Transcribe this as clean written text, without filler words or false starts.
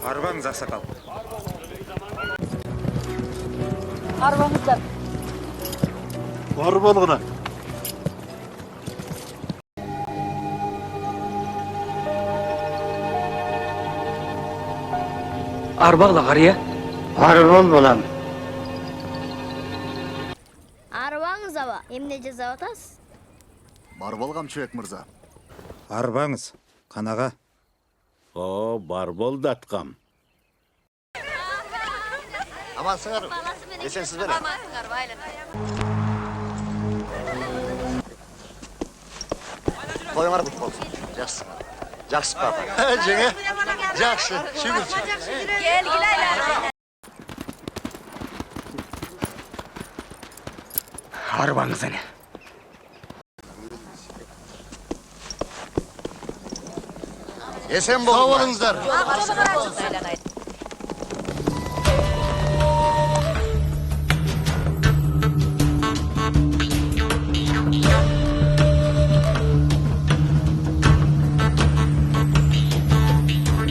Арбаңыз ақсақал. Арбаңыздар. Бар болғына. Арбағла қария. Арбол болам. Арбаңыз аба, емне жазап атасыз? Бар болғам Чөбек мырза. Арбаңыз қанаға. О, бар бол датқам. Амансыңар, есенсіз бәлі. Амансыңар, байлық. Тойыңар бұт болсын. Жақсыңар. Жақсы папа. Жеңе, жақсы, шүгірші. Gel, gel. Арбаңыз әне. Есен болыңдар. Sağ olun.